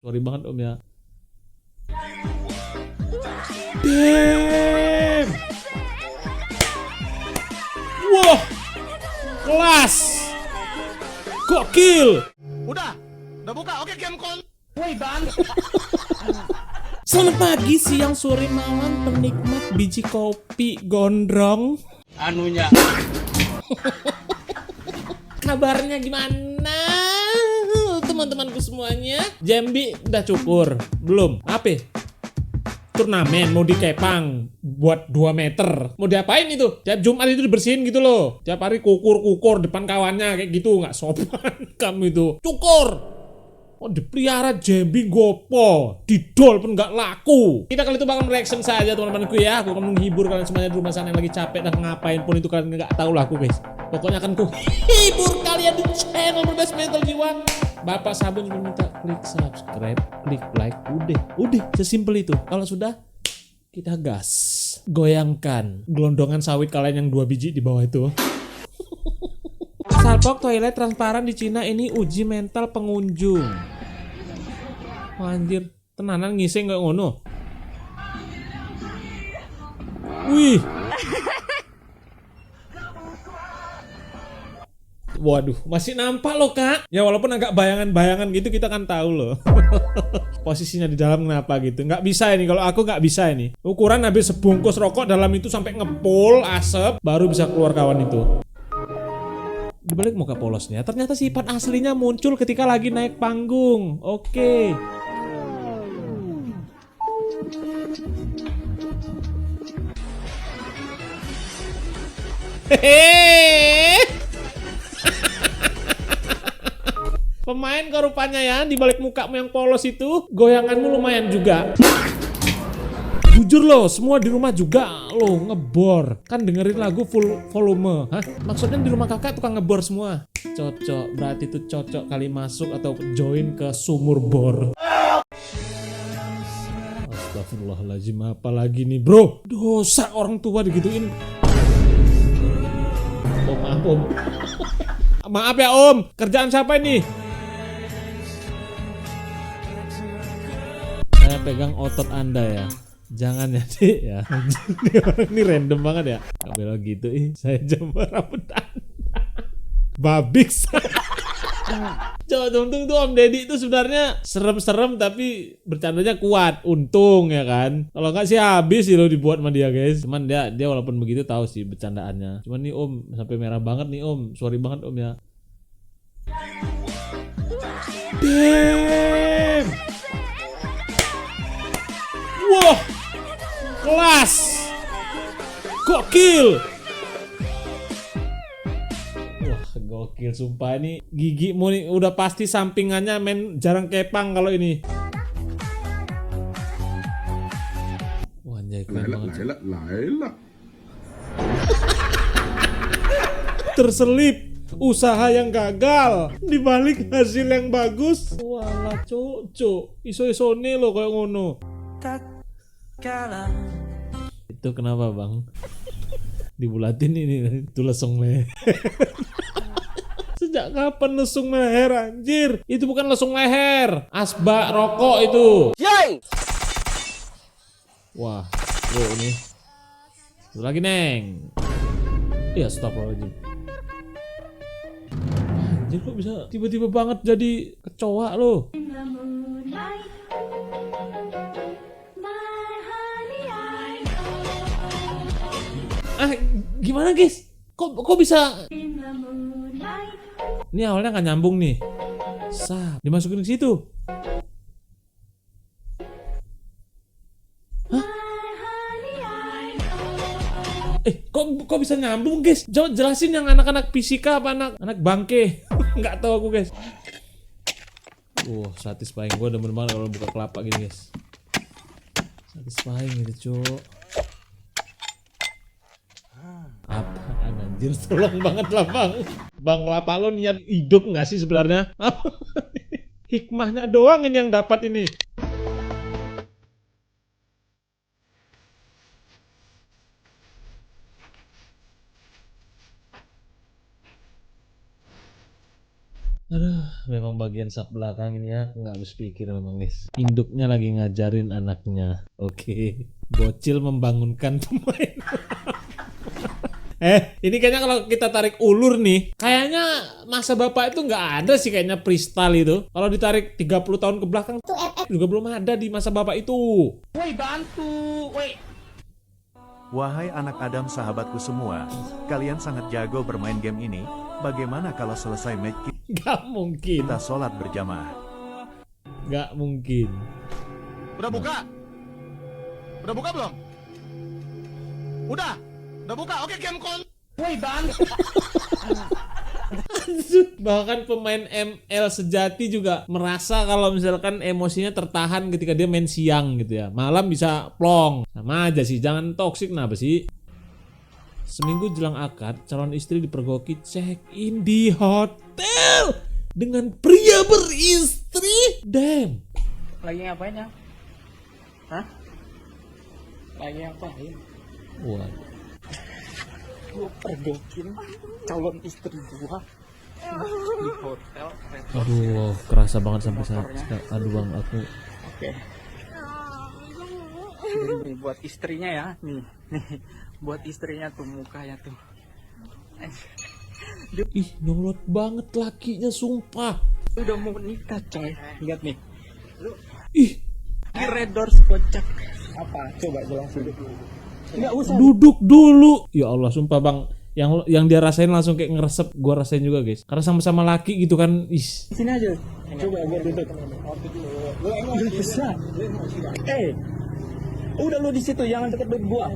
Sorry banget om ya. Damn. Wah, kelas. Gokil. Udah buka. Oke, game call. Woi bang. Selamat pagi, siang, sore, malam penikmat biji kopi gondrong. Anunya. Kabarnya gimana teman-temanku semuanya? Jambi udah cukur? Belum? Apa? Turnamen mau dikepang buat 2 meter. Mau diapain itu? Tiap Jumat itu dibersihin gitu loh. Tiap hari kukur-kukur depan kawannya kayak gitu, nggak sopan kamu itu. Cukur. Oh, dipelihara Jambi gopo, didol pun nggak laku. Kita kali itu bakal reaction saja teman-temanku ya. Aku akan menghibur kalian semuanya di rumah sana yang lagi capek dan ngapain pun itu kalian nggak tahu lah aku guys. Pokoknya akan ku hibur kalian di channel Berbes Mental Jiwa. Bapak Sabun cuma minta klik subscribe, klik like, udah sesimpel itu. Kalau sudah kita gas, goyangkan gelondongan sawit kalian yang 2 biji di bawah itu. Salpok toilet transparan di Cina ini uji mental pengunjung. Oh, anjir, tenanan ngising gak ngono. Wih. Waduh, masih nampak loh kak. Ya walaupun agak bayangan-bayangan gitu kita kan tahu loh. Posisinya di dalam kenapa gitu. Nggak bisa ini, kalau aku nggak bisa ini. Ukuran habis sebungkus rokok dalam itu sampai ngepul asap baru bisa keluar kawan itu. Di balik muka polosnya, ternyata sifat aslinya muncul ketika lagi naik panggung. Oke. Hehehe. Pemain kok rupanya ya, di balik mukamu yang polos itu, goyanganmu lumayan juga. Jujur loh, semua di rumah juga loh ngebor. Kan dengerin lagu full volume. Hah? Maksudnya di rumah kakak tukang ngebor semua? Cocok, berarti itu cocok kali masuk atau join ke sumur bor. Astagfirullahaladzim, apa lagi nih bro? Dosa orang tua digituin. Oh, maaf om. Maaf ya om, kerjaan siapa ini? Saya pegang otot anda ya. Jangan ya dik ya. Ini orang ini random banget ya. Gak belok gitu saya jemur rambut anda. Babix. Coba untung tuh Om Deddy itu sebenarnya serem-serem tapi bercandanya kuat. Untung ya kan. Kalau nggak sih habis sih lo dibuat sama dia guys. Cuman dia walaupun begitu tahu sih bercandaannya. Cuman nih Om sampai merah banget nih Om. Sorry banget Om ya. Damn. Wah. Kelas. Gokil. Wah, gokil sumpah ini gigimu nih udah pasti sampingannya men jarang kepang kalau ini. Wah, anjay keren banget. Laila. Terselip usaha yang gagal di balik hasil yang bagus. Walah cocok. Iso-isone lo kayak ngono. Itu kenapa bang? Dibulatin ini itu lesung leher. Sejak kapan lesung leher anjir? Itu bukan lesung leher, asbak rokok itu. Yoi. Wah, bro ini. Satu lagi neng. Iya stop lagi. Anjir kok bisa tiba-tiba banget jadi kecoa lo? Ah, gimana guys? Kok bisa? Ini awalnya nggak nyambung nih. Sap, dimasukin ke situ. Hah? Kok bisa nyambung guys? Coba jelasin yang anak-anak fisika apa anak bangke? Nggak tahu aku guys. Satisfying, gue demen banget kalau buka kelapa gini guys. Satisfying gitu cuk. Apaan anjir, tolong banget lah bang. Bang Lapa lo niat hidup nggak sih sebenarnya? Hikmahnya doang ini yang dapat ini. Aduh, memang bagian sak belakang ini ya nggak habis pikir memang guys. Induknya lagi ngajarin anaknya. Oke, bocil membangunkan pemain. Ini kayaknya kalau kita tarik ulur nih, kayaknya masa bapak itu nggak ada sih kayaknya freestyle itu. Kalau ditarik 30 tahun ke belakang juga belum ada di masa bapak itu. Woi bantu, woi. Wahai anak Adam sahabatku semua, kalian sangat jago bermain game ini. Bagaimana kalau selesai match Nggak mungkin. kita sholat berjamaah? Nggak mungkin. Udah buka? Udah buka belum? Udah? Udah buka? Oke, game kon. Woi bantu. Bahkan pemain ML sejati juga merasa kalau misalkan emosinya tertahan ketika dia main siang gitu ya. Malam bisa plong. Sama aja sih, jangan toksik kenapa sih? Seminggu jelang akad, calon istri dipergoki check-in di hotel dengan pria beristri. Damn. Lagi ngapain ya? Hah? Lagi ngapain? Waduh. Gua pergokin calon istri gua di hotel. Aduh, kerasa banget sampai saat. Aduh bang, aku. Oke. Ini buat istrinya ya, nih, buat istrinya tuh mukanya tuh. Ih, nyolot banget lakinya, sumpah. Udah mau nikah coy, lihat nih. Ih, Di Red Doors kocak. Apa? Coba jelasin. Enggak usah. duduk dulu. Ya Allah, sumpah bang. Yang dia rasain langsung kayak ngeresep. Gua rasain juga guys. Karena sama-sama laki gitu kan. Ih. Sini aja. Coba gua duduk. Udah bisa. Udah lu di situ, jangan deket gua.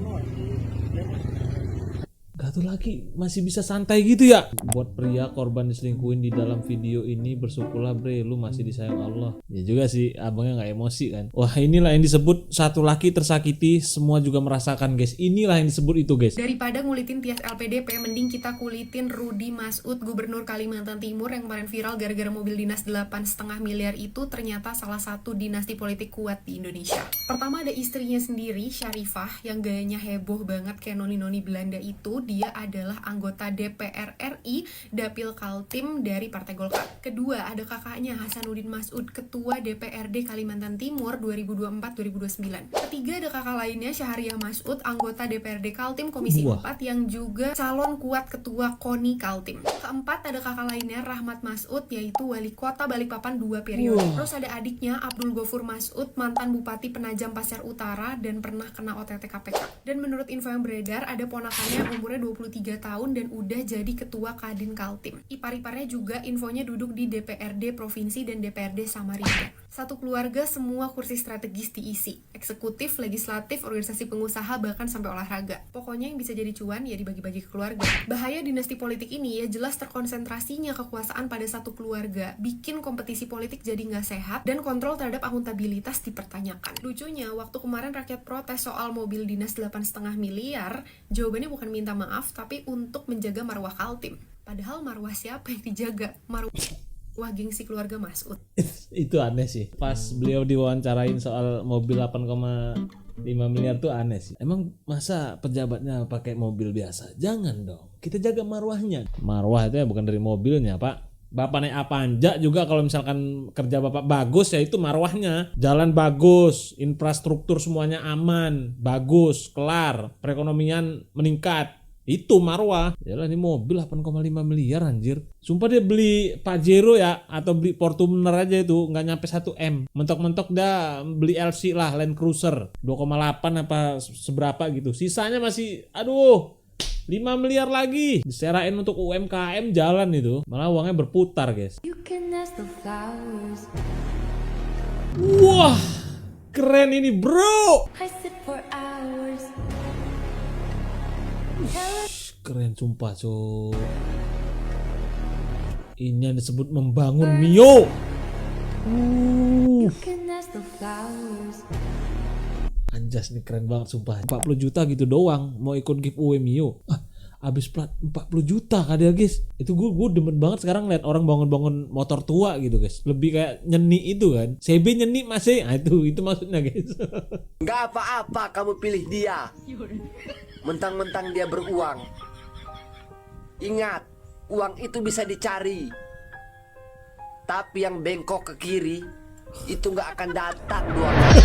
Gak tuh laki masih bisa santai gitu ya. Buat pria korban diselingkuhin di dalam video ini, bersyukurlah bre, lu masih disayang Allah. Ya juga sih, abangnya gak emosi kan. Wah, inilah yang disebut satu laki tersakiti, semua juga merasakan guys. Inilah yang disebut itu guys. Daripada ngulitin Tias LPDP, mending kita kulitin Rudi Masud, Gubernur Kalimantan Timur yang kemarin viral gara-gara mobil dinas 8,5 miliar itu ternyata salah satu dinasti politik kuat di Indonesia. Pertama ada istrinya sendiri, Syarifah, yang gayanya heboh banget kayak noni-noni Belanda itu. Dia adalah anggota DPR RI, Dapil Kaltim dari Partai Golkar. Kedua, ada kakaknya Hasanuddin Masud, Ketua DPRD Kalimantan Timur 2024-2029. Ketiga, ada kakak lainnya Syahriah Masud, anggota DPRD Kaltim Komisi 4 yang juga calon kuat Ketua KONI Kaltim. Keempat, ada kakak lainnya Rahmat Masud, yaitu Wali Kota Balikpapan 2 periode. Terus ada adiknya Abdul Ghafur Masud, mantan Bupati Penajam Pasir Utara dan pernah kena OTT KPK. Dan menurut info yang beredar, ada ponakannya umurnya 23 tahun dan udah jadi ketua Kadin Kaltim. Ipar-iparnya juga infonya duduk di DPRD Provinsi dan DPRD Samarinda. Satu keluarga semua kursi strategis diisi. Eksekutif, legislatif, organisasi pengusaha, bahkan sampai olahraga. Pokoknya yang bisa jadi cuan ya dibagi-bagi ke keluarga. Bahaya dinasti politik ini ya jelas terkonsentrasinya kekuasaan pada satu keluarga. Bikin kompetisi politik jadi nggak sehat dan kontrol terhadap akuntabilitas dipertanyakan. Lucunya, waktu kemarin rakyat protes soal mobil dinas 8,5 miliar, jawabannya bukan minta maaf, tapi untuk menjaga marwah Kaltim. Padahal marwah siapa yang dijaga? Wah, gengsi keluarga Masud. Itu aneh sih. Pas beliau diwawancarain soal mobil 8,5 miliar tuh aneh sih. Emang masa pejabatnya pakai mobil biasa? Jangan dong. Kita jaga marwahnya. Marwah itu ya bukan dari mobilnya, Pak. Bapak naik Avanza juga kalau misalkan kerja Bapak bagus ya itu marwahnya. Jalan bagus, infrastruktur semuanya aman, bagus, kelar, perekonomian meningkat. Itu marwah. Yalah, ini mobil 8,5 miliar anjir. Sumpah dia beli Pajero ya, atau beli Fortuner aja itu nggak nyampe 1 M. Mentok-mentok dah beli LC lah, Land Cruiser 2,8 apa seberapa gitu. Sisanya masih aduh 5 miliar lagi diserain untuk UMKM jalan itu. Malah uangnya berputar guys. Wah, keren ini bro. Keren sumpah so. Ini yang disebut membangun Mio. Anjas nih keren banget sumpah. 40 juta gitu doang mau ikut giveaway Mio. Abis plat 40 juta kan dia guys. Itu gue demen banget sekarang lihat orang bangun-bangun motor tua gitu guys. Lebih kayak nyeni itu kan. CB nyeni masih. Nah, itu maksudnya guys. Gak apa-apa kamu pilih dia. Mentang-mentang dia beruang. Ingat, uang itu bisa dicari. Tapi yang bengkok ke kiri itu nggak akan datang 2 kali.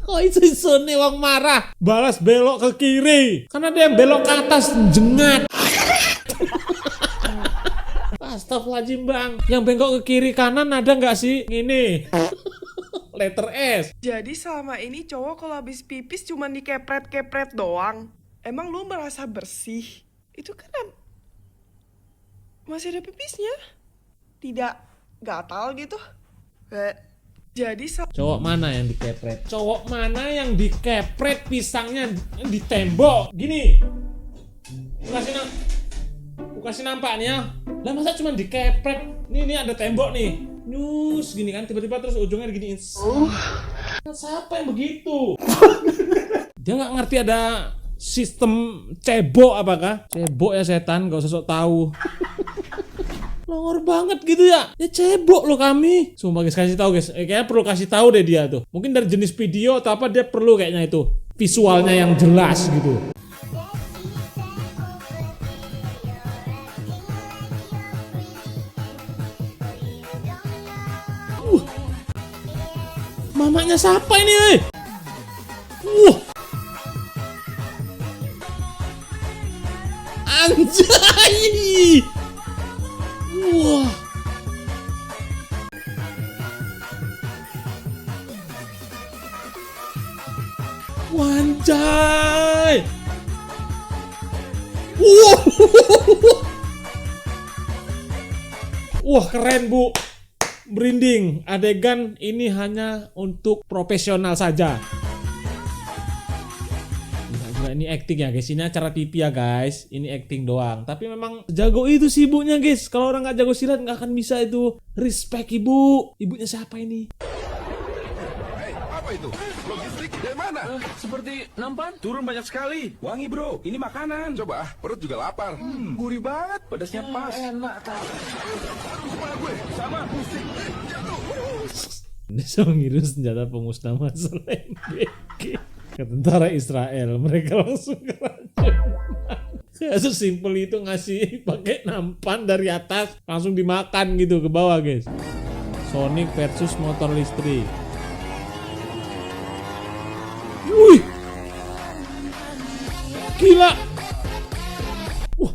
Kok iso nih wong marah balas belok ke kiri karena dia yang belok ke atas jengat. Astagfirullahaladzim bang, yang bengkok ke kiri kanan ada nggak sih ini? Letter S. Jadi selama ini cowok kalau habis pipis cuma dikepret-kepret doang. Emang lu merasa bersih? Itu kan masih ada pipisnya. Tidak gatal gitu. Jadi Cowok mana yang dikepret? Cowok mana yang dikepret pisangnya di tembok? Gini. Kasih nampak nih ya. Lah masa cuma dikepret? Nih ada tembok nih. Nyus gini kan tiba-tiba terus ujungnya diginiin. Siapa yang begitu? Dia nggak ngerti ada sistem cebok apakah? Cebok ya setan, gak usah sok tahu. Longor banget gitu ya. Ya cebok loh kami. Sumpah guys, kasih tahu guys. Kayaknya perlu kasih tahu deh dia tuh. Mungkin dari jenis video atau apa dia perlu kayaknya itu. Visualnya yang jelas gitu. Mamanya siapa ini? Anjay. Wah. Wanjay. Wah keren bu. Merinding, adegan ini hanya untuk profesional saja. Gila, ini acting ya guys, ini acara TV ya guys, ini acting doang. Tapi memang jago itu sih ibunya guys. Kalau orang nggak jago silat nggak akan bisa itu. Respect ibu. Ibunya siapa ini? Apa itu? Logistik dari mana? Seperti nampan, turun banyak sekali. Wangi bro, ini makanan. Coba, perut juga lapar. Gurih banget, pedasnya pas. Enak. Kepala gue sama pusing. Desa mengirim senjata pemusnah massal MBG ke tentara Israel. Mereka langsung keracunan. Kasus simpel itu ngasih pakai nampan dari atas langsung dimakan gitu ke bawah guys. Sonic versus motor listrik. Wih, gila. Wah,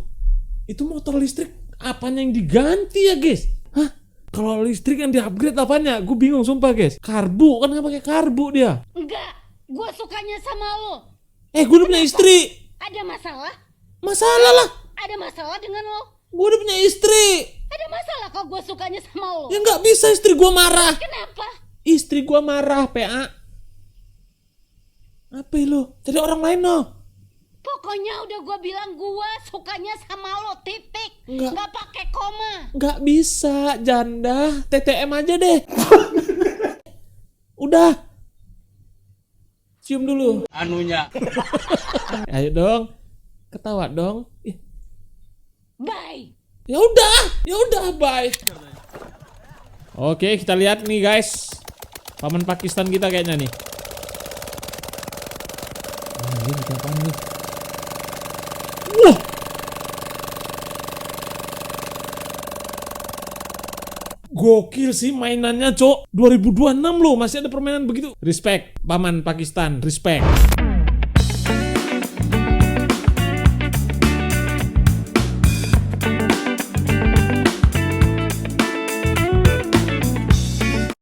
itu motor listrik apanya yang diganti ya guys? Hah? Kalau listrik yang di-upgrade apanya? Gue bingung sumpah guys. Karbu, kan nggak pakai karbu dia. Enggak, gue sukanya sama lo. Gue udah punya istri. Ada masalah? Masalah lah. Ada masalah dengan lo? Gue udah punya istri. Ada masalah kalau gue sukanya sama lo? Ya nggak bisa istri gue marah. Kenapa? Istri gue marah, PA. Apa lo? Jadi orang lain no. Pokoknya udah gue bilang gue sukanya sama lo, titik. Enggak. Nggak pakai koma. Nggak bisa, janda. TTM aja deh. Udah. Cium dulu. Anunya. Ayo dong. Ketawa dong. Bye. Ya udah, bye. Oke, kita lihat nih guys. Paman Pakistan kita kayaknya nih. Ini apaan nih? Wah. Gokil sih mainannya, Cok. 2026 loh, masih ada permainan begitu. Respect, Paman Pakistan, respect.